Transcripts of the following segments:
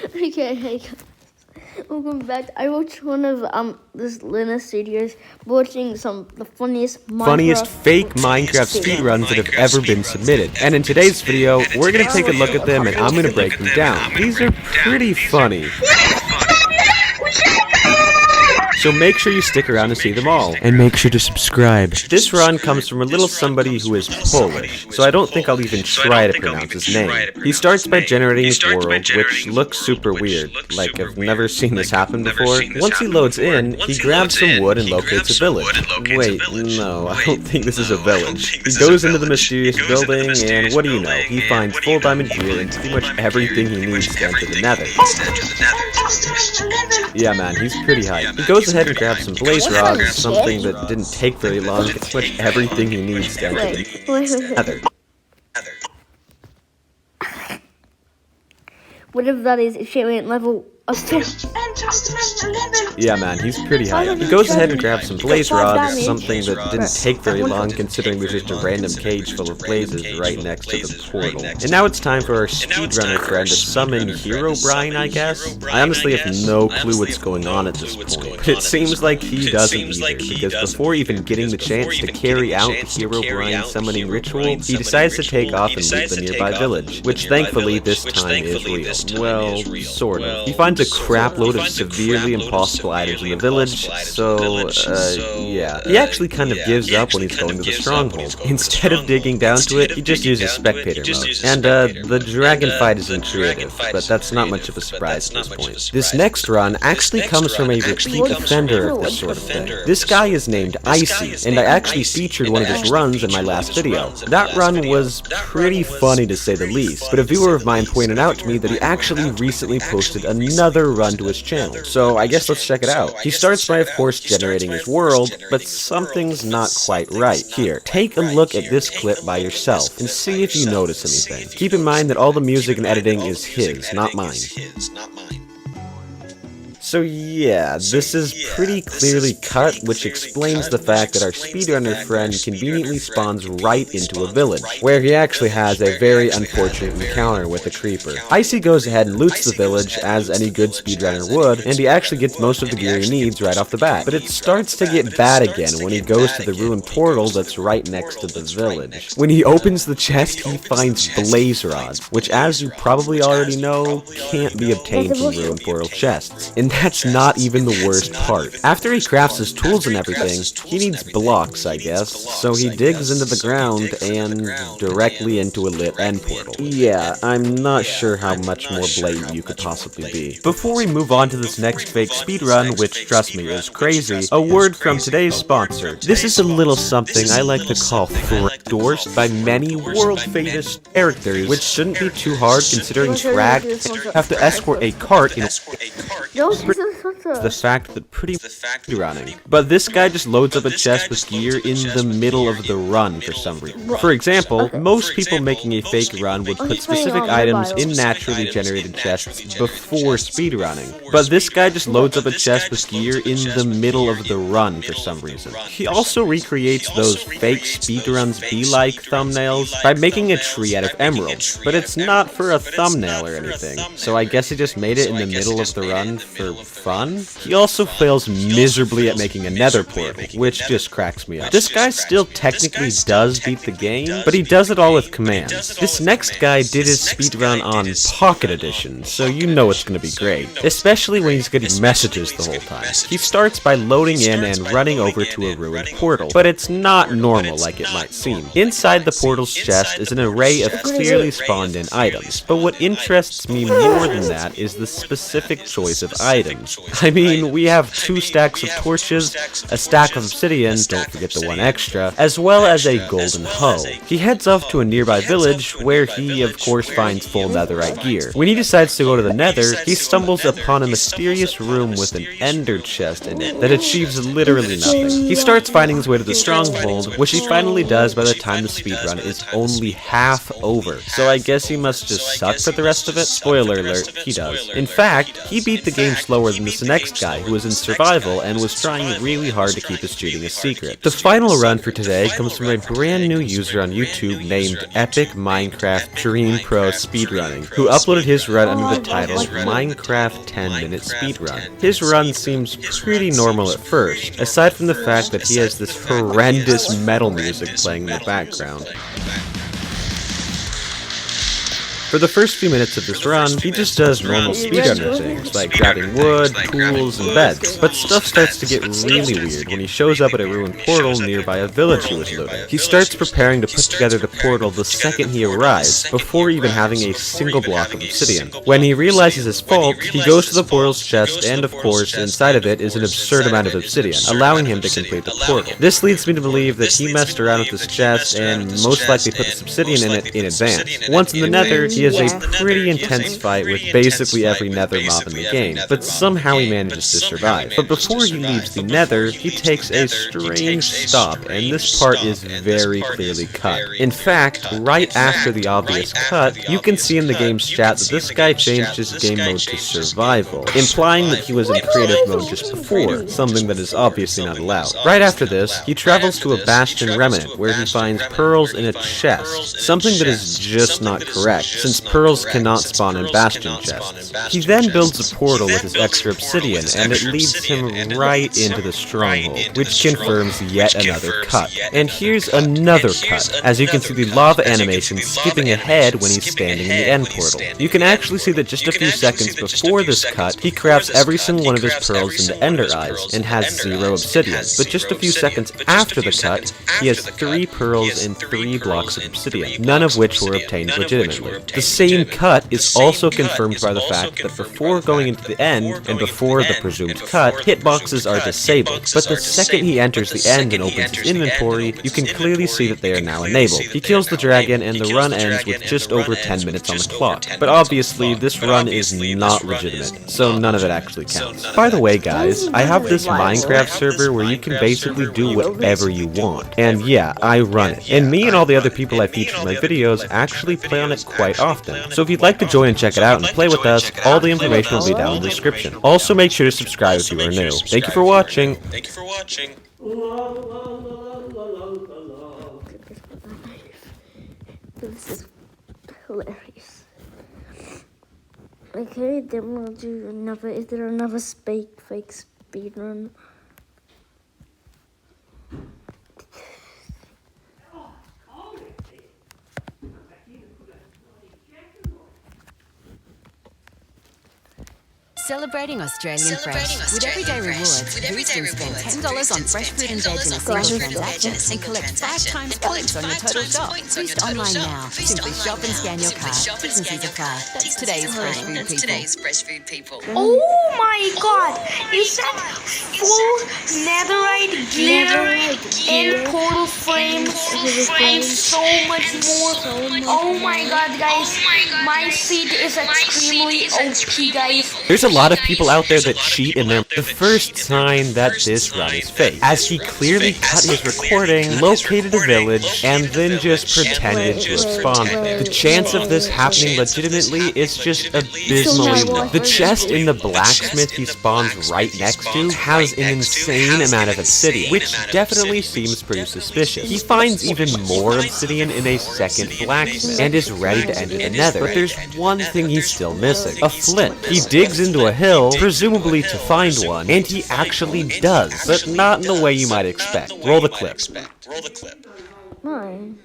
Okay, hey guys. Welcome back. I watched one of this Linus Studios watching the funniest fake Minecraft speedruns that have ever been submitted. And in today's video, we're gonna take a look at them and I'm gonna break them down. These are pretty funny. So make sure you stick around to see them all. And make sure to subscribe. This run comes from a little somebody who is Polish, so I don't think I'll even try to pronounce his name. He starts by generating his world, which looks super weird. Like, I've never seen this happen before. Once he loads in, he grabs some wood and locates a village. Wait, no, I don't think this is a village. He goes into the mysterious building, and what do you know? He finds full diamond gear and pretty much everything he needs to enter the nether. Yeah, man, he's pretty hyped. He goes ahead and grabs some blaze rods, something that didn't take very long. It's pretty much everything he needs to enter the nether. Whatever that is, it's showing at level of 10. Yeah, man, he's pretty high. He goes ahead and grabs some blaze rods, something that didn't take very long considering there's just a random cage full of blazes right next to the portal. And now it's time for our speedrunner friend to summon Herobrine, I guess? I honestly have no clue what's going on at this point, but it seems like he doesn't either, because before even getting the chance to carry out the Herobrine summoning ritual, he decides to take off and leave the nearby village, which thankfully this time is real. Well, sort of. He finds a crap load of severely impossible items in the village, so, yeah. He actually kind of gives up when he's going to the stronghold. Instead of digging down to it, he just uses spectator mode. And, the dragon fight is intuitive, but that's not much of a surprise at this point. This next run actually comes from a repeat offender of this sort of thing. This guy is named Icy, and I actually featured one of his runs in my last video. That run was pretty funny to say the least, but a viewer of mine pointed out to me that he actually recently posted another run to his channel, so I guess let's check it out. He starts by, of course, generating his world, but something's not quite right. Here, take a look at this clip by yourself, and see if you notice anything. Keep in mind that all the music and editing is his, not mine. So yeah, this is pretty clearly cut, which explains the fact that our speedrunner friend conveniently spawns right into a village, where he actually has a very unfortunate encounter with a creeper. Icy goes ahead and loots the village, as any good speedrunner would, and he actually gets most of the gear he needs right off the bat. But it starts to get bad again when he goes to the ruined portal that's right next to the village. When he opens the chest, he finds blaze rods, which, as you probably already know, can't be obtained from ruined portal chests. And that's not even the worst part. After he crafts his tools and everything, he needs blocks, I guess, so he digs into the ground and directly into a lit end portal. Yeah, I'm not sure how much more blatant you could possibly be. Before we move on to this next fake speedrun, which, trust me, is crazy, a word from today's sponsor. This is a little something I like to call endorsed by many world-famous characters, which shouldn't be too hard considering Frag have to escort a cart in the fact that pretty running. But this guy just loads up a chest with gear in the middle of the run for some reason. For example, most people making a fake run would put specific items in naturally generated chests before speedrunning. But this guy just loads up a chest with gear in the middle of the run for some reason. He also recreates those fake speedruns be-like thumbnails by making a tree out of emeralds, but it's not for a thumbnail or anything, so I guess he just made it in the middle of the run for fun? He also fails miserably at making a nether portal, which just cracks me up. This guy still technically does beat the game, but he does it all with commands. This next guy did his speedrun on Pocket Edition, so you know it's gonna be great, especially when he's getting messages the whole time. He starts by loading in and running over to a ruined portal, but it's not normal like it might seem. Inside the portal's chest is an array of clearly spawned in items, but what interests me more than that is the specific choice of items. I mean, we have 2 stacks of torches, a stack of obsidian, don't forget the 1 extra, as well as a golden hoe. He heads off to a nearby village, where he, of course, finds full netherite gear. When he decides to go to the nether, he stumbles upon a mysterious room with an ender chest in it that achieves literally nothing. He starts finding his way to the stronghold, which he finally does by the the time the speedrun is only half over. So I guess he must just suck for the rest of it? Spoiler alert, he does. In fact, he beat the game slower than this next guy who was in survival and was trying really hard to keep his cheating a secret. The final run for today comes from a brand new user on YouTube named Epic Minecraft Dream Pro Speedrunning, who uploaded his run under the title Minecraft 10-minute speedrun. His run seems pretty normal at first, aside from the fact that he has this horrendous metal music playing in the background. For the first few minutes of this run, he just does normal speedrunner things, like grabbing wood, pools, and beds. But stuff starts to get really weird when he shows up at a ruined portal nearby a village he was looting. He starts preparing to put together the portal the second he arrives, before even having a single block of obsidian. When he realizes his fault, he goes to the portal's chest, and of course, inside of it is an absurd amount of obsidian, allowing him to complete the portal. This leads me to believe that he messed around with this chest and most likely put this obsidian in it in advance. Once in the nether, he has a pretty intense fight with basically every nether mob in the game, but somehow he manages to survive. But before he leaves the nether, he takes a strange stop, and this part is very clearly cut. In fact, right after the obvious cut, you can see in the game's chat that this guy changed his game mode to survival, implying that he was in creative mode just before, something that is obviously not allowed. Right after this, he travels to a bastion remnant, where he finds pearls in a chest, something that is just not correct, since pearls cannot spawn in bastion chests. He then builds a portal with his extra obsidian, and it leads him right into the stronghold, which confirms yet another cut. And here's another cut, as you can see the lava animation skipping ahead when he's standing in the end portal. You can actually see that just a few seconds before this cut, he crafts every single one of his pearls into ender eyes, and has 0 obsidian. But just a few seconds after the cut, he has 3 pearls and 3 blocks of obsidian, none of which were obtained legitimately. The same cut is also confirmed by the fact that before going into the end, and before the presumed cut, hitboxes are disabled, but the second he enters the end and opens his inventory, you can clearly see that they are now enabled. He kills the dragon, and the run ends with just over 10 minutes on the clock. But obviously, this run is not legitimate, so none of it actually counts. By the way guys, I have this Minecraft server where you can basically do whatever you want. And yeah, I run it. And me and all the other people I feature in my videos actually play on it quite often. So if you'd like to join and check it out and play with us, all the information will be down in the description. Also make sure to subscribe if you are new. Thank you for watching. This is hilarious. Okay, then we'll do another. Is there another fake speedrun? Celebrating Australian Fresh. With everyday rewards, you can spend $10 on fresh fruit and veg in a single transaction and collect 5 times points on your total shop. Boost online now. Simply shop and scan your card. T's and C's apply. That's today's fresh food people. Oh my god! Is that full netherite gear and portal frames and so much more? Oh my god, guys. My seed is extremely OP, guys. There's a lot of people out there that cheat in their the first sign that this run is fake, as he clearly cut his recording, located a village, and then just pretended to have spawned there. The chance of this happening legitimately is just abysmally low. The chest in the blacksmith he spawns right next to has an insane amount of obsidian, which definitely seems pretty suspicious. He finds even more obsidian in a second blacksmith, and is ready to enter the nether, but there's one thing he's still missing: a flint. He digs into a hill, presumably to find one, and he actually does, but not in the way you might expect. Roll the clip. Mine.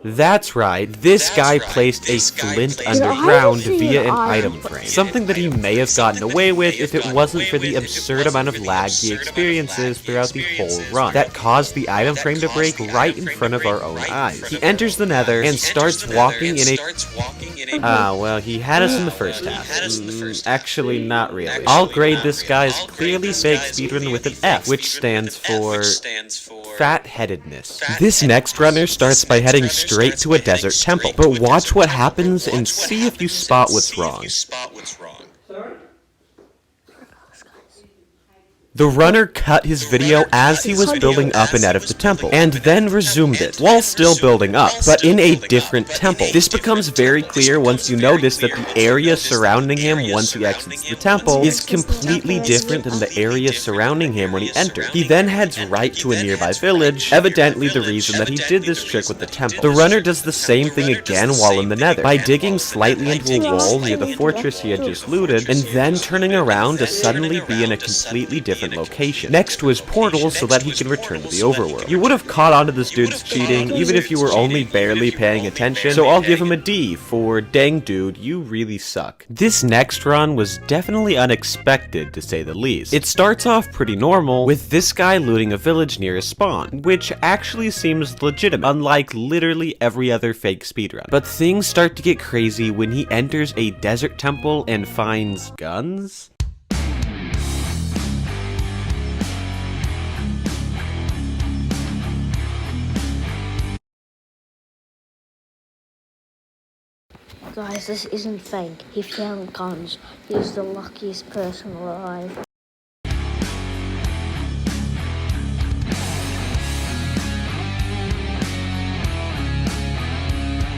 That's right, this guy placed a flint underground via an item frame, something that he may have gotten away with if it wasn't for the absurd amount of lag he experiences throughout the whole run that caused the item frame to break right in front of our own eyes. He enters the nether and starts walking in a... well, he had us in the first half. Actually, not really. I'll grade this guy's clearly fake speedrun with an F, which stands for fat-headedness. This next runner starts by heading straight to a desert temple, but watch what happens and see if you spot what's wrong. The runner cut his video as he was building up and out of the temple, and then resumed it, while still building up, but in a different temple. This becomes very clear once you notice that the area surrounding him once he exits the temple is completely different than the area surrounding him when he entered. He then heads right to a nearby village, evidently the reason that he did this trick with the temple. The runner does the same thing again while in the nether, by digging slightly into a wall near the fortress he had just looted, and then turning around to suddenly be in a completely different location, next to his portal so that he can return to the overworld. You would have caught on to this dude's cheating, even if you were only barely paying attention, so I'll give him a D for, dang dude, you really suck. This next run was definitely unexpected, to say the least. It starts off pretty normal, with this guy looting a village near his spawn, which actually seems legitimate, unlike literally every other fake speedrun. But things start to get crazy when he enters a desert temple and finds guns? Guys, this isn't fake. He found guns. He's the luckiest person alive.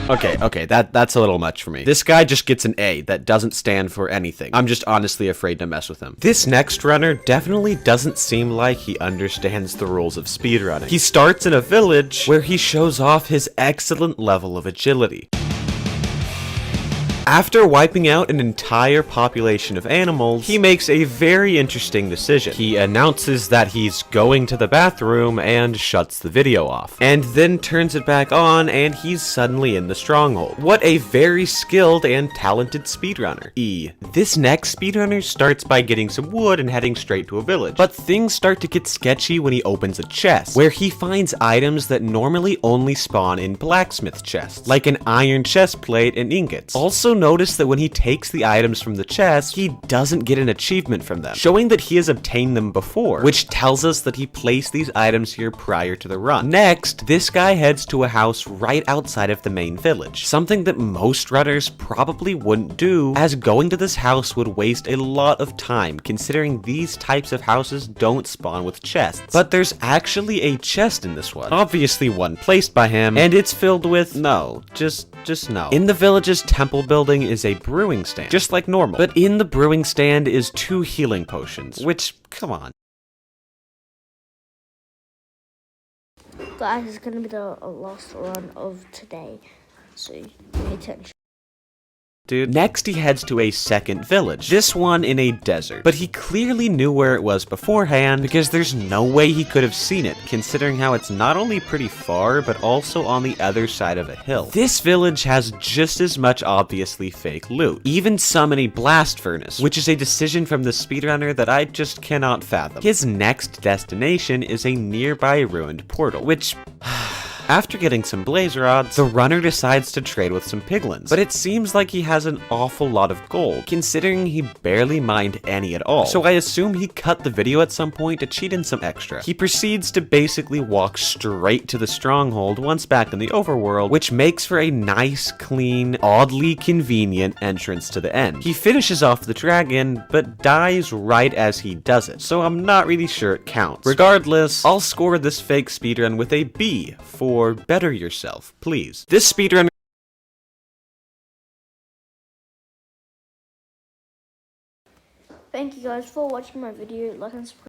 Okay, that's a little much for me. This guy just gets an A that doesn't stand for anything. I'm just honestly afraid to mess with him. This next runner definitely doesn't seem like he understands the rules of speedrunning. He starts in a village where he shows off his excellent level of agility. After wiping out an entire population of animals, he makes a very interesting decision. He announces that he's going to the bathroom and shuts the video off, and then turns it back on and he's suddenly in the stronghold. What a very skilled and talented speedrunner. E. This next speedrunner starts by getting some wood and heading straight to a village, but things start to get sketchy when he opens a chest, where he finds items that normally only spawn in blacksmith chests, like an iron chest plate and ingots. Also notice that when he takes the items from the chest, he doesn't get an achievement from them, showing that he has obtained them before, which tells us that he placed these items here prior to the run. Next, this guy heads to a house right outside of the main village, something that most runners probably wouldn't do, as going to this house would waste a lot of time, considering these types of houses don't spawn with chests. But there's actually a chest in this one, obviously one placed by him, and it's filled with just no. In the village's temple building is a brewing stand, just like normal. But in the brewing stand is 2 healing potions, which, come on. Guys, it's gonna be the last run of today, so pay attention. Dude. Next, he heads to a second village, this one in a desert, but he clearly knew where it was beforehand because there's no way he could have seen it, considering how it's not only pretty far, but also on the other side of a hill. This village has just as much obviously fake loot, even some in a blast furnace, which is a decision from the speedrunner that I just cannot fathom. His next destination is a nearby ruined portal, which... After getting some blaze rods, the runner decides to trade with some piglins, but it seems like he has an awful lot of gold, considering he barely mined any at all. So I assume he cut the video at some point to cheat in some extra. He proceeds to basically walk straight to the stronghold once back in the overworld, which makes for a nice, clean, oddly convenient entrance to the end. He finishes off the dragon, but dies right as he does it, so I'm not really sure it counts. Regardless, I'll score this fake speedrun with a B for better yourself, please. This speedrunner. Thank you guys for watching my video. Like and subscribe.